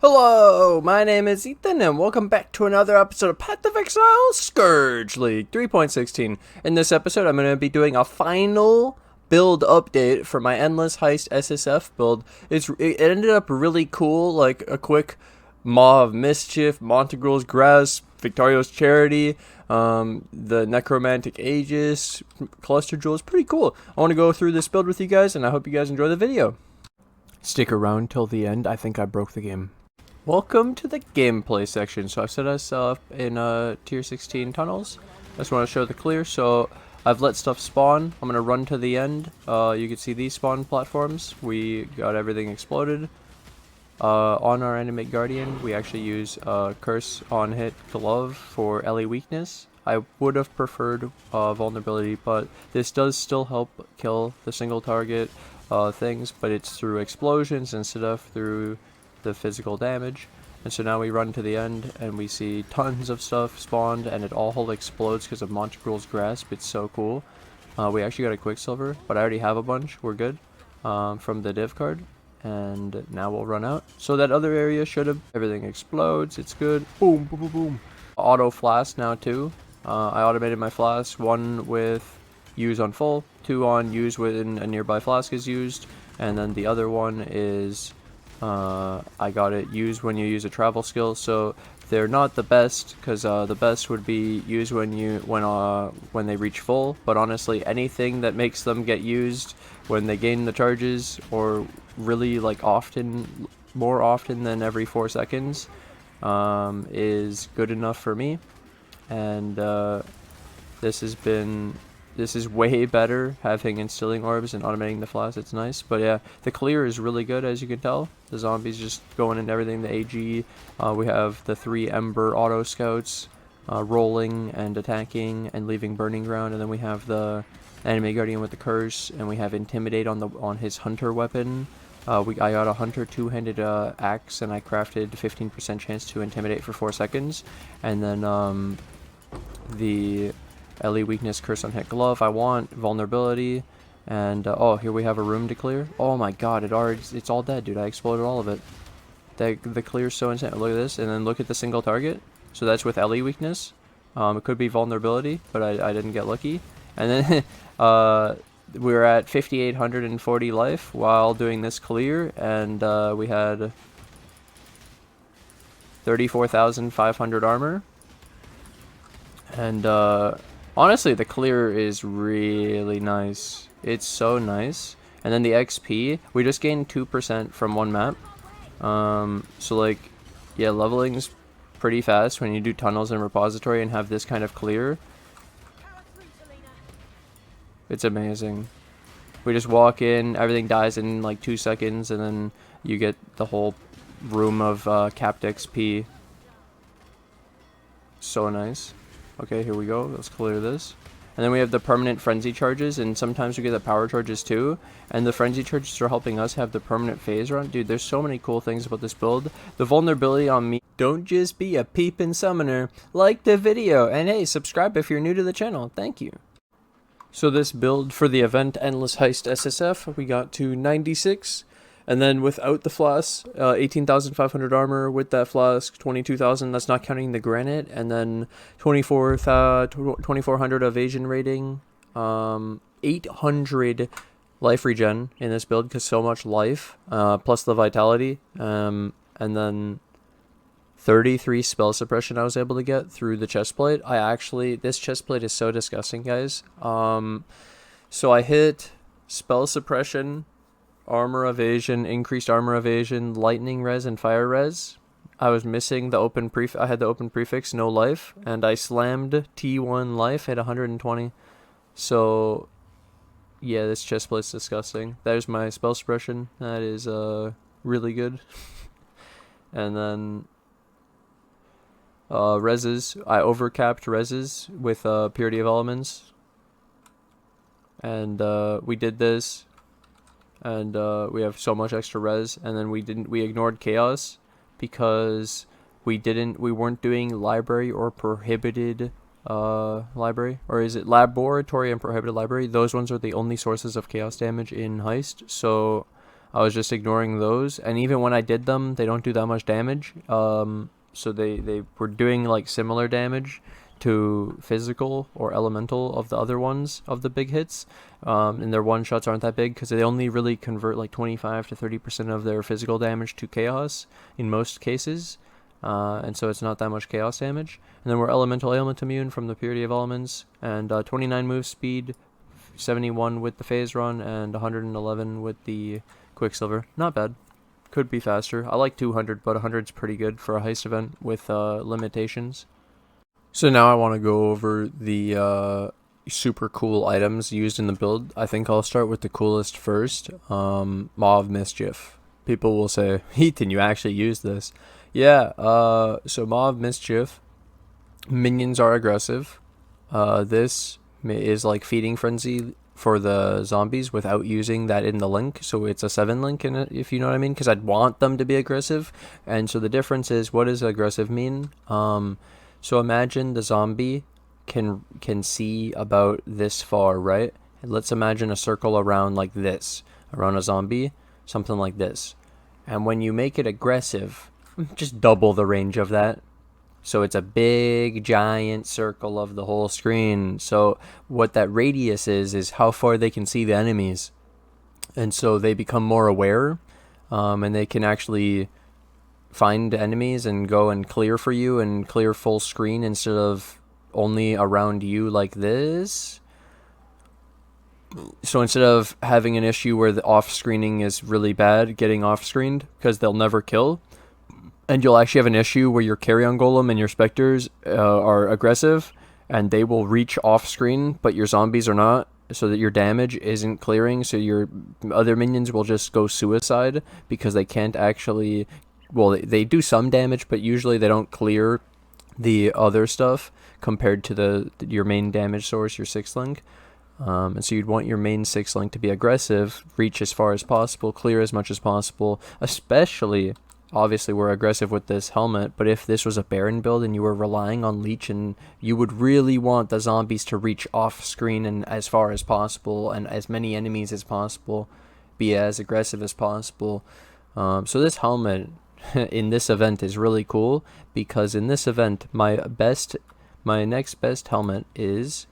Hello, my name is Ethan, and welcome back to another episode of Path of Exile Scourge League 3.16. In this episode, I'm going to be doing a final build update for my Endless Heist SSF build. It ended up really cool, like a quick MAW of Mischief, Montegrel's Grasp, Victario's Charity, the Necromantic Aegis, Cluster Jewels. Pretty cool. I want to go through this build with you guys, and I hope you guys enjoy the video. Stick around till the end. I think I broke the game. Welcome to the gameplay section. So I've set us up in tier 16 tunnels. I just want to show the clear. So I've let stuff spawn. I'm going to run to the end. You can see these spawn platforms. We got everything exploded. On our animate guardian, we actually use curse on hit glove for LE weakness. I would have preferred vulnerability, but this does still help kill the single target things, but it's through explosions instead of through the physical damage. And so now we run to the end and we see tons of stuff spawned, and it all explodes because of Montegrel's Grasp. It's so cool. We actually got a Quicksilver, but I already have a bunch. We're good from the div card, and now we'll run out. So that other area should have everything explodes. It's good. Boom, boom, boom, boom. Auto flask now too. I automated my flask, one with use on full, two on use when a nearby flask is used, and then the other one is I got it used when you use a travel skill. So they're not the best, because the best would be used when they reach full, but honestly anything that makes them get used when they gain the charges, or really like more often than every 4 seconds, is good enough for me. And this is way better, having instilling orbs and automating the flask. It's nice. But yeah, the clear is really good, as you can tell. The zombies just going into everything. The AG, we have the 3 ember auto scouts rolling and attacking and leaving burning ground, and then we have the anime guardian with the curse, and we have intimidate on his hunter weapon. I got a hunter 2-handed axe, and I crafted 15% chance to intimidate for 4 seconds, and then the LE weakness, curse on hit glove. I want vulnerability, and oh, here we have a room to clear. Oh my god, it's all dead, dude. I exploded all of it. The clear is so insane. Look at this, and then look at the single target. So that's with LE weakness. It could be vulnerability, but I didn't get lucky. And then we were at 5,840 life while doing this clear, and we had 34,500 armor. And honestly, the clear is really nice. It's so nice. And then the XP, we just gained 2% from one map. So like, yeah, leveling's pretty fast when you do tunnels and repository and have this kind of clear. It's amazing. We just walk in, everything dies in like 2 seconds, and then you get the whole room of capped XP. So nice. Okay, here we go. Let's clear this. And then we have the permanent frenzy charges, and sometimes we get the power charges too. And the frenzy charges are helping us have the permanent phase run. Dude, there's so many cool things about this build. The vulnerability on me. Don't just be a peeping summoner. Like the video, and hey, subscribe if you're new to the channel. Thank you. So this build for the event Endless Heist SSF, we got to 96. And then without the flask, 18,500 armor. With that flask, 22,000. That's not counting the granite. And then 2,400 evasion rating. 800 life regen in this build, because so much life. Plus the vitality. And then 33 spell suppression I was able to get through the chestplate. This chestplate is so disgusting, guys. So I hit spell suppression, armor evasion, increased armor evasion, lightning res, and fire res. I was missing the open I had the open prefix, no life, and I slammed T1 life at 120. So yeah, this chestplate's disgusting. There's my spell suppression. That is really good. And then reses, I overcapped reses with purity of elements, and we did this. And we have so much extra res, and then we ignored chaos because we weren't doing library or prohibited library, or is it laboratory and prohibited library? Those ones are the only sources of chaos damage in Heist. So I was just ignoring those, and even when I did them, they don't do that much damage. So they were doing like similar damage to physical or elemental of the other ones of the big hits, and their one shots aren't that big because they only really convert like 25 to 30% of their physical damage to chaos in most cases, and so it's not that much chaos damage. And then we're elemental ailment immune from the purity of elements, and 29 move speed, 71 with the phase run, and 111 with the quicksilver. Not bad. Could be faster. I like 200, but 100's pretty good for a heist event with limitations. So now I want to go over the super cool items used in the build. I think I'll start with the coolest first. MAW of Mischief. People will say, Ethan, you actually use this. Yeah, so MAW of Mischief. Minions are aggressive. This is like feeding frenzy for the zombies without using that in the link, so it's a 7 link in it, if you know what I mean, because I'd want them to be aggressive. And so the difference is, what does aggressive mean? So imagine the zombie can see about this far, right? Let's imagine a circle around like this, around a zombie, something like this. And when you make it aggressive, just double the range of that. So it's a big, giant circle of the whole screen. So what that radius is how far they can see the enemies. And so they become more aware, and they can actually find enemies and go and clear for you and clear full screen instead of only around you like this. So instead of having an issue where the off-screening is really bad, getting off-screened, because they'll never kill, and you'll actually have an issue where your carrion golem and your spectres are aggressive, and they will reach off-screen, but your zombies are not, so that your damage isn't clearing, so your other minions will just go suicide, because they can't actually... Well, they do some damage, but usually they don't clear the other stuff compared to your main damage source, your 6th link. And so you'd want your main 6th link to be aggressive, reach as far as possible, clear as much as possible, especially... Obviously, we're aggressive with this helmet, but if this was a Baron build and you were relying on Leech, and you would really want the zombies to reach off-screen and as far as possible, and as many enemies as possible, be as aggressive as possible. So this helmet in this event is really cool, because in this event, my next best helmet is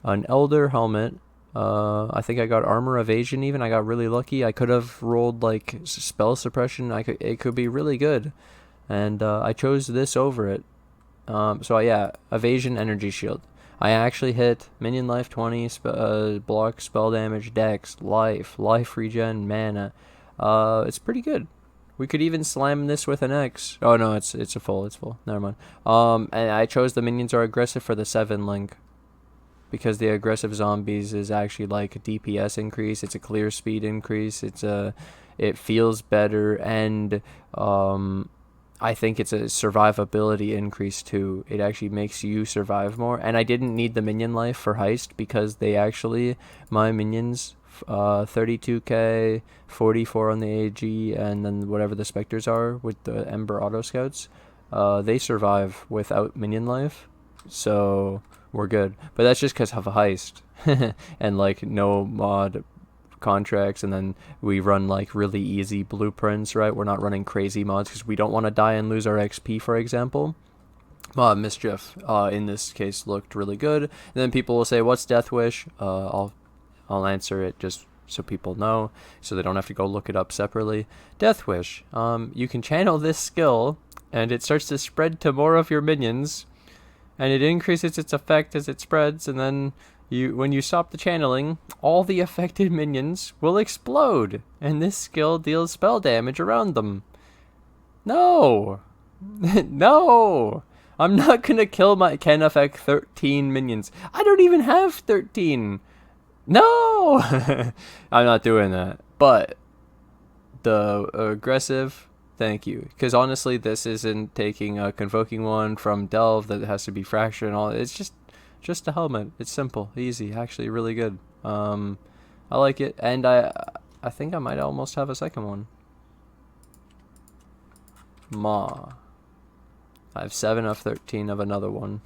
an Elder helmet. I think I got armor evasion even. I got really lucky. I could have rolled like spell suppression. It could be really good. And I chose this over it. So yeah, evasion, energy shield. I actually hit minion life 20, block, spell damage, dex, life regen, mana. It's pretty good. We could even slam this with an X. Oh no, it's a full. It's full. Never mind. And I chose the minions are aggressive for the 7 link, because the aggressive zombies is actually like a DPS increase. It's a clear speed increase. It feels better, and I think it's a survivability increase too. It actually makes you survive more. And I didn't need the minion life for heist, because they actually, my minions, 32k, 44 on the AG, and then whatever the spectres are with the ember auto scouts, they survive without minion life. So we're good. But that's just because of a heist and like no mod contracts, and then we run like really easy blueprints, right? We're not running crazy mods because we don't want to die and lose our XP, for example. Mischief in this case looked really good. And then people will say, what's Death Wish? I'll answer it just so people know, so they don't have to go look it up separately. Death Wish, you can channel this skill and it starts to spread to more of your minions, and it increases its effect as it spreads, and then when you stop the channeling, all the affected minions will explode, and this skill deals spell damage around them. No! No! I'm not gonna kill can affect 13 minions. I don't even have 13! No! I'm not doing that. But the aggressive... Thank you. Because honestly, this isn't taking a convoking one from Delve that has to be fractured and all. It's just a helmet. It's simple, easy, actually really good. I like it, and I think I might almost have a second one. MAW. I have 7 of 13 of another one.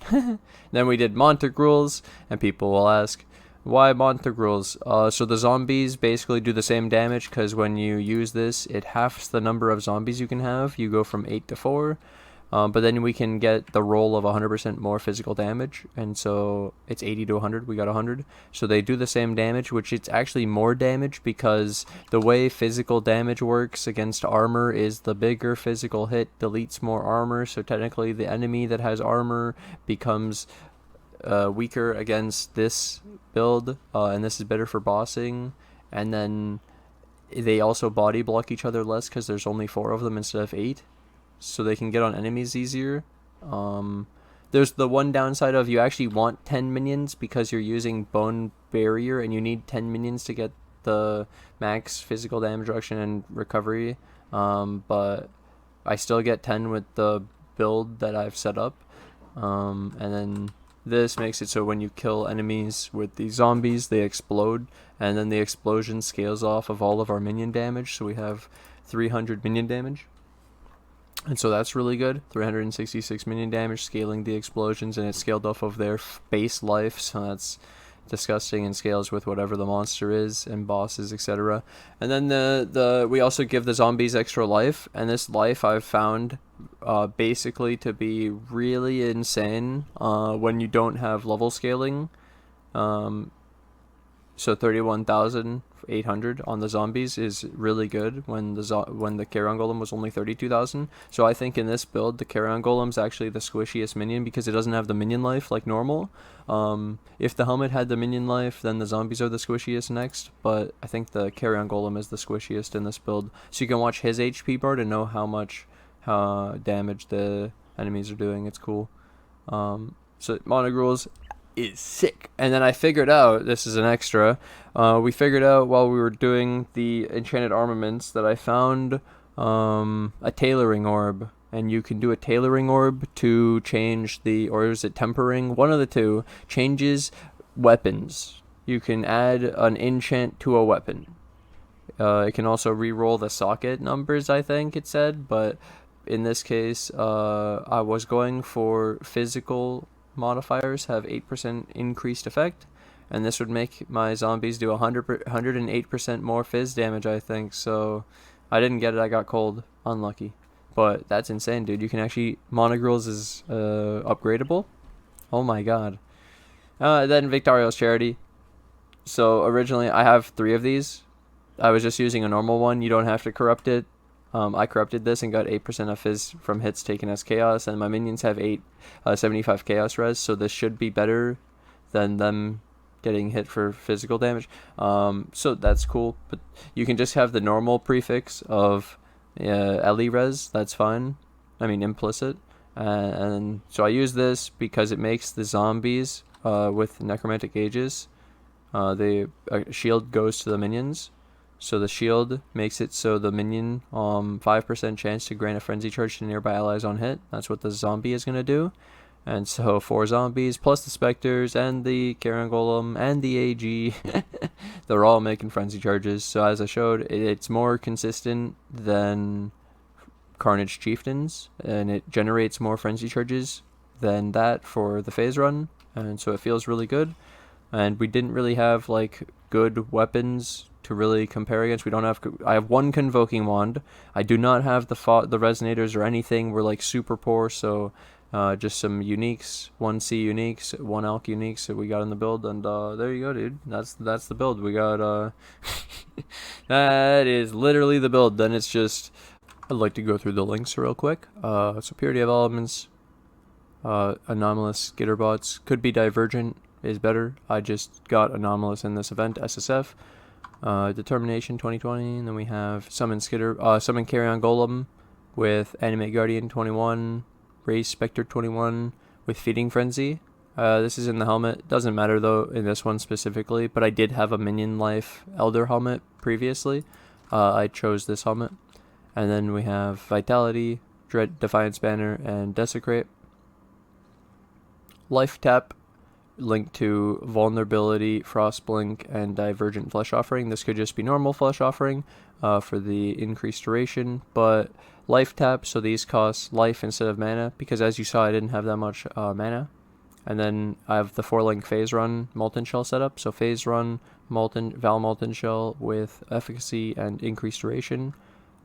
Then we did Montague rules, and people will ask, Why montegrels? So the zombies basically do the same damage, because when you use this, it halves the number of zombies you can have. You go from 8 to 4. But then we can get the roll of 100% more physical damage, and so it's 80 to 100. We got 100. So they do the same damage, which it's actually more damage, because the way physical damage works against armor is the bigger physical hit deletes more armor. So technically, the enemy that has armor becomes weaker against this build, and this is better for bossing. And then they also body block each other less, because there's only 4 of them instead of 8. So they can get on enemies easier. There's the one downside of you actually want 10 minions, because you're using bone barrier and you need 10 minions to get the max physical damage reduction and recovery. But I still get 10 with the build that I've set up. And then this makes it so when you kill enemies with these zombies, they explode, and then the explosion scales off of all of our minion damage. So we have 300 minion damage. And so that's really good. 366 minion damage, scaling the explosions, and it's scaled off of their base life, so that's disgusting, and scales with whatever the monster is and bosses, etc. And then we also give the zombies extra life, and this life I've found basically to be really insane when you don't have level scaling. So 31,800 on the zombies is really good when the Carrion Golem was only 32,000. So I think in this build, the Carrion Golem's actually the squishiest minion, because it doesn't have the minion life like normal. If the helmet had the minion life, then the zombies are the squishiest next. But I think the Carrion Golem is the squishiest in this build. So you can watch his HP bar to know how much damage the enemies are doing. It's cool. So monogrels is sick. And then I figured out, this is an extra, we figured out while we were doing the enchanted armaments that I found a tailoring orb, and you can do a tailoring orb to change the, or is it tempering? One of the two changes weapons. You can add an enchant to a weapon. It can also re-roll the socket numbers, I think it said, but in this case I was going for physical modifiers have 8% increased effect, and this would make my zombies do 108% more fizz damage, I think. So I didn't get it, I got cold, unlucky, but that's insane, dude. You can actually, monogrels is upgradable. Oh my god. Then Victario's Charity. So originally I have 3 of these. I was just using a normal one. You don't have to corrupt it. I corrupted this and got 8% of fizz from hits taken as chaos, and my minions have 75 chaos res, so this should be better than them getting hit for physical damage. So that's cool, but you can just have the normal prefix of LE res, that's fine. I mean implicit. And so I use this because it makes the zombies with necromantic ages, the shield goes to the minions. So the shield makes it so the minion 5% chance to grant a frenzy charge to nearby allies on hit. That's what the zombie is going to do. And so 4 zombies plus the spectres and the Carrion Golem and the AG, they're all making frenzy charges. So as I showed, it's more consistent than Carnage Chieftains, and it generates more frenzy charges than that for the phase run, and so it feels really good. And we didn't really have like good weapons to really compare against. We don't have, I have 1 convoking wand. I do not have the resonators or anything. We're like super poor, so just some uniques, 1 C uniques, 1 alch uniques that we got in the build, and there you go, dude. That's the build we got. That is literally the build. Then it's just, I'd like to go through the links real quick. So purity of elements, anomalous skitterbots, could be divergent is better. I just got anomalous in this event, SSF. Determination 2020, and then we have summon Carrion Golem with animate guardian 21, raise spectre 21 with feeding frenzy. This is in the helmet, doesn't matter though in this one specifically, but I did have a minion life elder helmet previously. I chose this helmet. And then we have vitality, dread, defiance banner, and desecrate. Life tap linked to vulnerability, frost blink, and divergent flesh offering. This could just be normal flesh offering for the increased duration, but life tap, so these cost life instead of mana, because as you saw I didn't have that much mana. And then I have the 4-link phase run molten shell setup. So phase run, Val molten shell with efficacy and increased duration.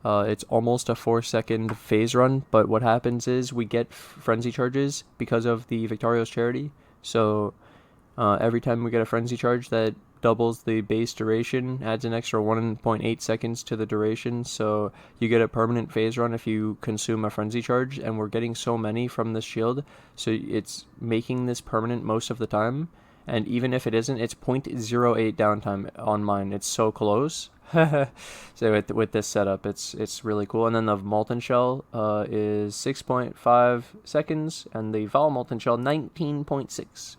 It's almost a 4-second phase run, but what happens is we get frenzy charges because of the Victario's charity. So every time we get a frenzy charge, that doubles the base duration, adds an extra 1.8 seconds to the duration, so you get a permanent phase run if you consume a frenzy charge, and we're getting so many from this shield, so it's making this permanent most of the time, and even if it isn't, it's 0.08 downtime on mine. It's so close. So with this setup, it's really cool. And then the molten shell is 6.5 seconds, and the Val molten shell 19.6.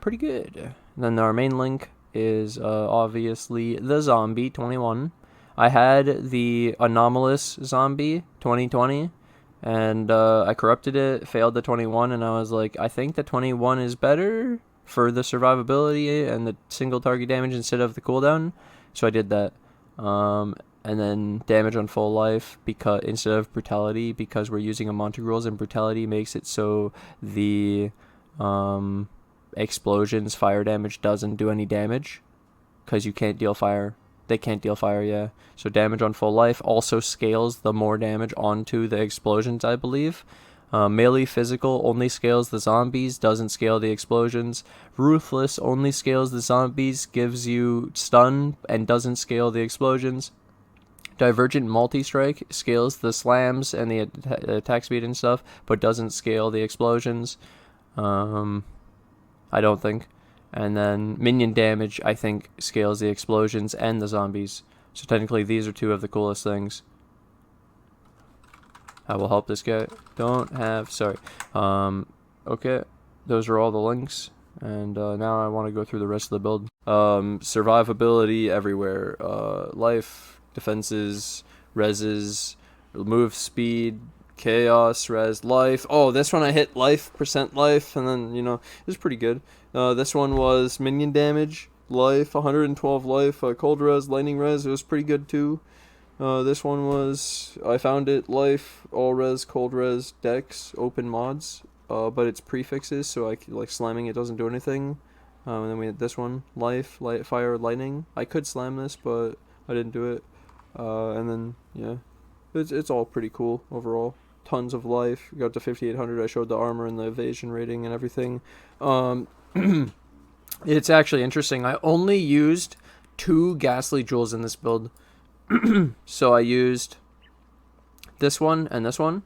Pretty good. And then our main link is obviously the zombie 21. I had the anomalous zombie 2020, and I corrupted it, failed the 21, and I was like, I think the 21 is better for the survivability and the single target damage instead of the cooldown, so I did that. And then damage on full life because instead of brutality, because we're using a Monty rules, and brutality makes it so the explosions fire damage doesn't do any damage because you can't deal fire. They can't deal fire, yeah. So damage on full life also scales the more damage onto the explosions, I believe. Melee physical only scales the zombies, doesn't scale the explosions. Ruthless only scales the zombies, gives you stun, and doesn't scale the explosions. Divergent multi-strike scales the slams and the attack speed and stuff, but doesn't scale the explosions. I don't think. And then minion damage, I think, scales the explosions and the zombies. So technically these are two of the coolest things. I will help this guy. Okay, those are all the links. And now I want to go through the rest of the build. Survivability everywhere. Life, defenses, reses, move speed, chaos, res, life. Oh, this one I hit life, percent life, and then, you know, it was pretty good. This one was minion damage, life, 112 life, cold res, lightning res. It was pretty good too. This one was, I found it, life, all res, cold res, dex, open mods, but it's prefixes, so like slamming it doesn't do anything. And then we had this one, life, light, fire, lightning. I could slam this, but I didn't do it. And then, yeah, it's all pretty cool overall. Tons of life, got to 5800. I showed the armor and the evasion rating and everything. It's actually interesting. I only used 2 ghastly jewels in this build. So I used this one and this one.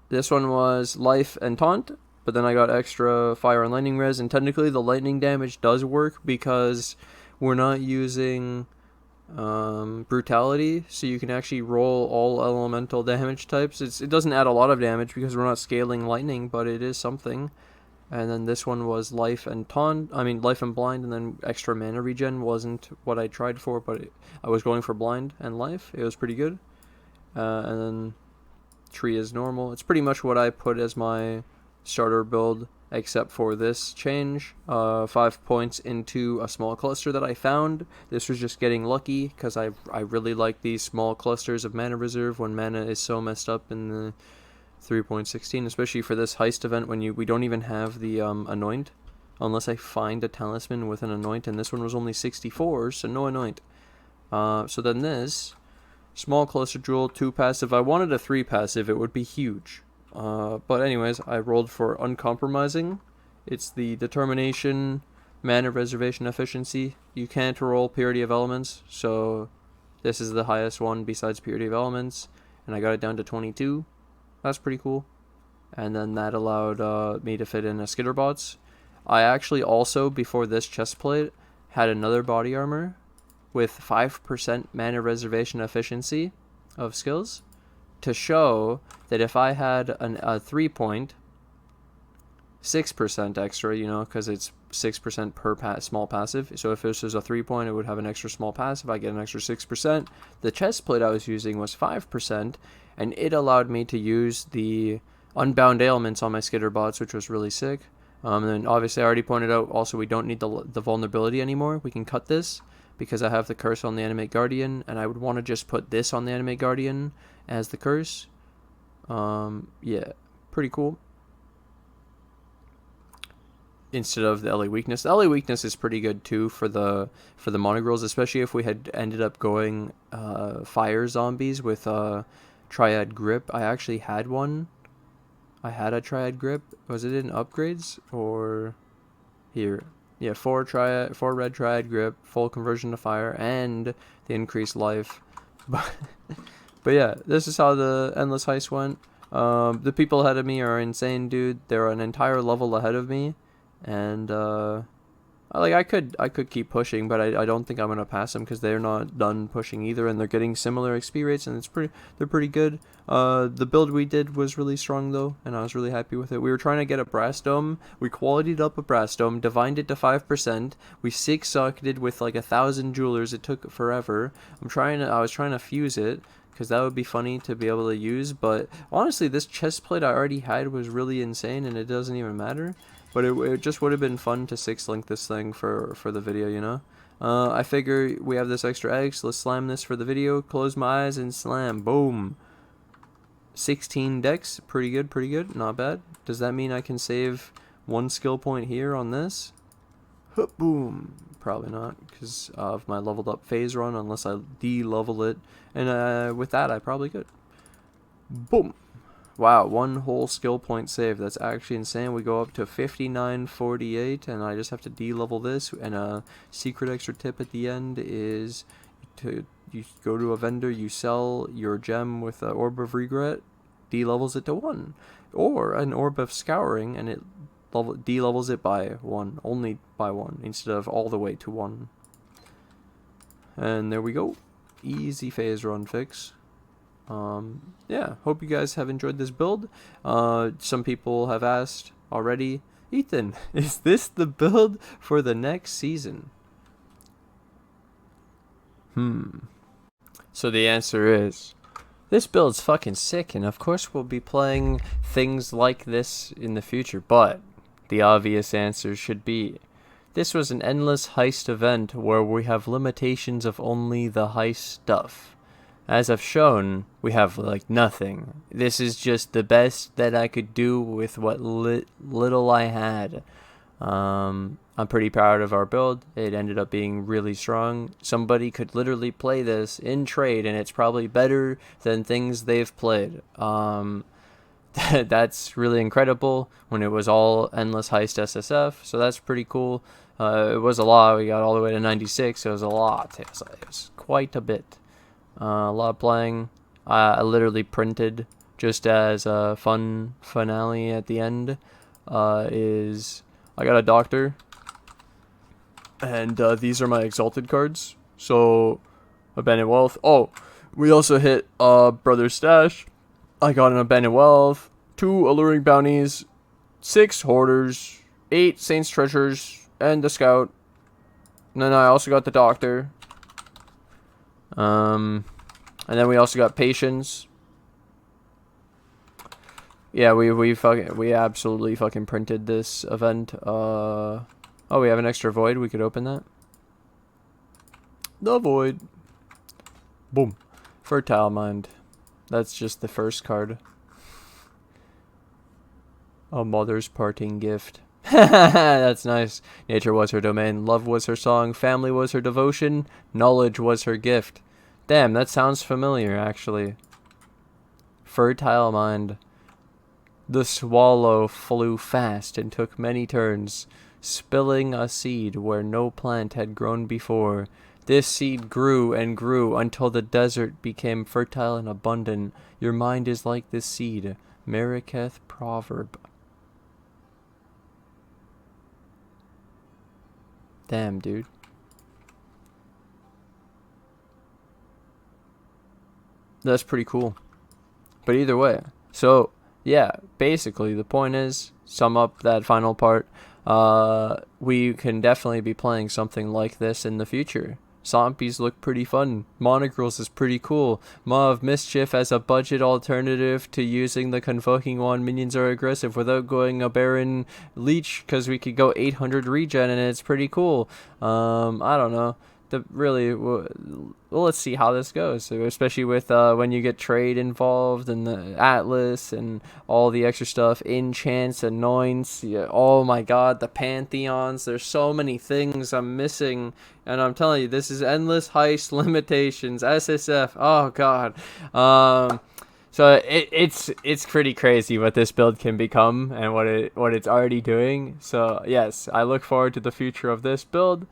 This one was life and taunt, but then I got extra fire and lightning res, and technically the lightning damage does work because we're not using brutality, so you can actually roll all elemental damage types. It doesn't add a lot of damage because we're not scaling lightning, but it is something. And then this one was life and life and blind, and then extra mana regen wasn't what I tried for, but I was going for blind and life. It was pretty good. And then tree is normal. It's pretty much what I put as my starter build, except for this change. 5 points into a small cluster that I found. This was just getting lucky, because I really like these small clusters of mana reserve when mana is so messed up in the 3.16, especially for this heist event when we don't even have the anoint, unless I find a talisman with an anoint, and this one was only 64, so no anoint. So then this small cluster jewel, 2 passive. I wanted a 3 passive, it would be huge. But anyways, I rolled for uncompromising. It's the determination, mana reservation efficiency. You can't roll purity of elements, so this is the highest one besides purity of elements, and I got it down to 22. That's pretty cool. And then that allowed me to fit in a skitterbots. I actually also, before this chest plate, had another body armor with 5% mana reservation efficiency of skills to show that if I had a 3-point, 6% extra, you know, because it's 6% per small passive. So if this was a 3-point, it would have an extra small passive. I get an extra 6%. The chest plate I was using was 5%, and it allowed me to use the unbound ailments on my skitterbots, which was really sick. And then obviously I already pointed out also we don't need the vulnerability anymore. We can cut this because I have the curse on the animate guardian, and I would want to just put this on the animate guardian as the curse. Yeah, pretty cool. instead of the LA weakness. The LA weakness is pretty good too for the monogrels, especially if we had ended up going fire zombies with triad grip. I actually had one. I had a triad grip. Was it in upgrades or here? Yeah, 4 red triad grip, full conversion to fire, and the increased life. But yeah, this is how the endless heist went. The people ahead of me are insane, dude. They're an entire level ahead of me, and I could keep pushing, but I don't think I'm gonna pass them because they're not done pushing either, and they're getting similar XP rates, and they're pretty good. The build we did was really strong though, and I was really happy with it. We were trying to get a brass dome. We qualityed up a brass dome, divined it to 5%. We 6-socketed with like 1,000 jewelers. It took forever. I was trying to fuse it, because that would be funny to be able to use, but honestly, this chest plate I already had was really insane, and it doesn't even matter. But it just would have been fun to 6-link this thing for the video, you know? I figure we have this extra egg, so let's slam this for the video. Close my eyes and slam. Boom. 16 dex. Pretty good. Not bad. Does that mean I can save 1 skill point here on this? Boom. Probably not, because of my leveled up phase run, unless I de-level it. And with that, I probably could. Boom. Wow, 1 whole skill point saved. That's actually insane. We go up to 5948, and I just have to de-level this. And a secret extra tip at the end is you go to a vendor, you sell your gem with an orb of regret, de-levels it to 1. Or an orb of scouring, and it de-levels it by 1, only by 1, instead of all the way to 1. And there we go. Easy phase run fix. Yeah, hope you guys have enjoyed this build. Some people have asked already, Ethan, is this the build for the next season? So the answer is, this build's fucking sick, and of course we'll be playing things like this in the future, but the obvious answer should be, this was an endless heist event where we have limitations of only the heist stuff. As I've shown, we have like nothing. This is just the best that I could do with what little I had. I'm pretty proud of our build. It ended up being really strong. Somebody could literally play this in trade, and it's probably better than things they've played. That's really incredible when it was all endless heist SSF, so that's pretty cool. It was a lot. We got all the way to 96, so it was a lot. It was quite a bit. A lot of playing. I literally printed, just as a fun finale at the end, is I got a doctor, and these are my exalted cards. So, abandoned wealth. Oh, we also hit brother stash. I got an abandoned wealth, 2 alluring bounties, 6 hoarders, 8 saints treasures, and the scout. And then I also got the doctor. And then we also got patience. Yeah, we absolutely fucking printed this event. Oh, we have an extra void. We could open that. The void. Boom. Fertile mind. That's just the first card. A mother's parting gift. That's nice. Nature was her domain. Love was her song. Family was her devotion. Knowledge was her gift. Damn, that sounds familiar, actually. Fertile mind. The swallow flew fast and took many turns, spilling a seed where no plant had grown before. This seed grew and grew until the desert became fertile and abundant. Your mind is like this seed. Mariketh proverb. Damn, dude. That's pretty cool. But either way, so yeah, basically the point is, sum up that final part, we can definitely be playing something like this in the future. Zombies look pretty fun. Monogrels is pretty cool. MAW of Mischief as a budget alternative to using the Convoking one. Minions are aggressive without going a Baron Leech, because we could go 800 regen and it's pretty cool. I don't know. let's see how this goes. So especially with when you get trade involved and the Atlas and all the extra stuff, enchants, anoints. Yeah, oh my God, the pantheons. There's so many things I'm missing, and I'm telling you, this is endless heist limitations. SSF. Oh God. So it's pretty crazy what this build can become and what it's already doing. So yes, I look forward to the future of this build.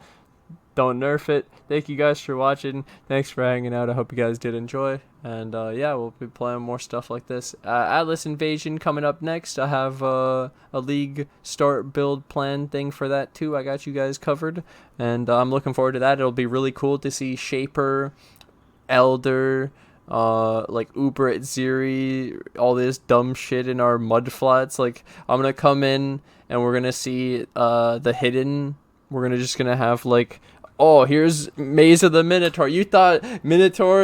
Don't nerf it. Thank you guys for watching. Thanks for hanging out. I hope you guys did enjoy. And yeah, we'll be playing more stuff like this. Atlas Invasion coming up next. I have a league start build plan thing for that too. I got you guys covered. And I'm looking forward to that. It'll be really cool to see Shaper, Elder, like Uber at Ziri, all this dumb shit in our mud flats. Like, I'm gonna come in and we're gonna see the hidden. We're just gonna have like, oh, here's Maze of the Minotaur. You thought Minotaur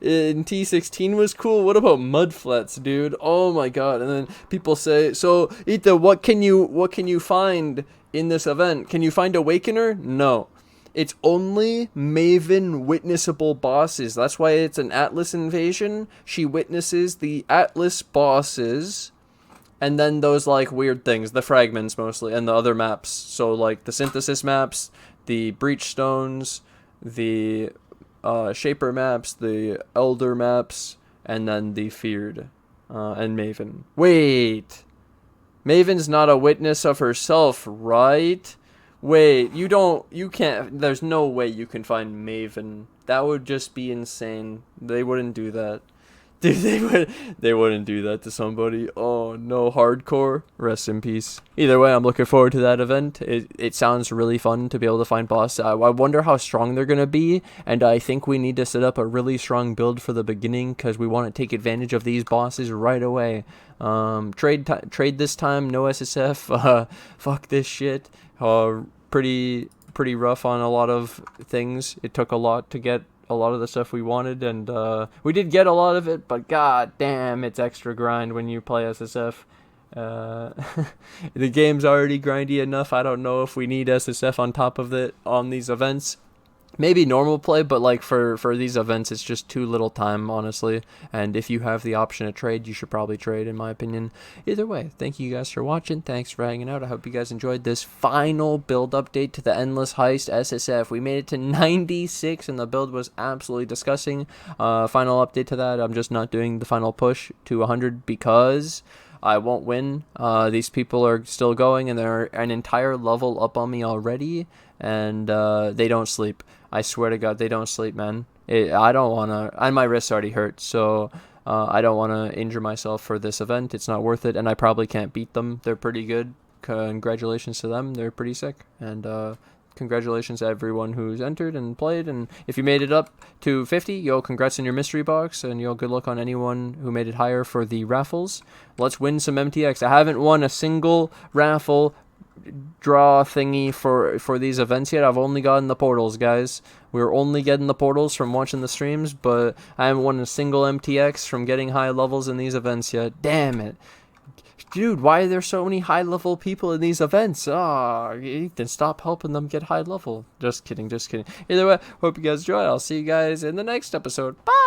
in T16 was cool? What about mud flats, dude? Oh my God. And then people say, so Ethan, what can you find in this event? Can you find Awakener? No. It's only Maven witnessable bosses. That's why it's an Atlas invasion. She witnesses the Atlas bosses, and then those like weird things, the fragments mostly, and the other maps. So like the synthesis maps, the breach stones, the shaper maps, the elder maps, and then the feared and Maven. Wait, Maven's not a witness of herself, right? Wait, you can't, there's no way you can find Maven. That would just be insane. They wouldn't do that. Dude, they wouldn't do that to somebody. Oh no, hardcore. Rest in peace. Either way, I'm looking forward to that event. It sounds really fun to be able to find bosses. I wonder how strong they're gonna be, and I think we need to set up a really strong build for the beginning because we want to take advantage of these bosses right away. Trade this time, no SSF. Fuck this shit. Pretty rough on a lot of things. It took a lot to get a lot of the stuff we wanted, and we did get a lot of it, but god damn, it's extra grind when you play SSF. The game's already grindy enough. I don't know if we need SSF on top of it on these events. Maybe normal play, but like for these events, it's just too little time, honestly. And if you have the option to trade, you should probably trade, in my opinion. Either way, thank you guys for watching. Thanks for hanging out. I hope you guys enjoyed this final build update to the Endless Heist SSF. We made it to 96, and the build was absolutely disgusting. Final update to that. I'm just not doing the final push to 100 because I won't win. These people are still going, and they're an entire level up on me already, and they don't sleep. I swear to God, they don't sleep, man. I don't want to, and my wrist already hurts, so I don't want to injure myself for this event. It's not worth it, and I probably can't beat them. They're pretty good. Congratulations to them. They're pretty sick, and congratulations to everyone who's entered and played. And if you made it up to 50, yo, congrats in your mystery box, and yo, good luck on anyone who made it higher for the raffles. Let's win some MTX. I haven't won a single raffle draw thingy for these events yet. I've only gotten the portals, guys. We're only getting the portals from watching the streams, but I haven't won a single MTX from getting high levels in these events yet. Damn it. Dude, why are there so many high level people in these events? Ethan, stop helping them get high level. Just kidding, just kidding. Either way, hope you guys enjoy. I'll see you guys in the next episode. Bye!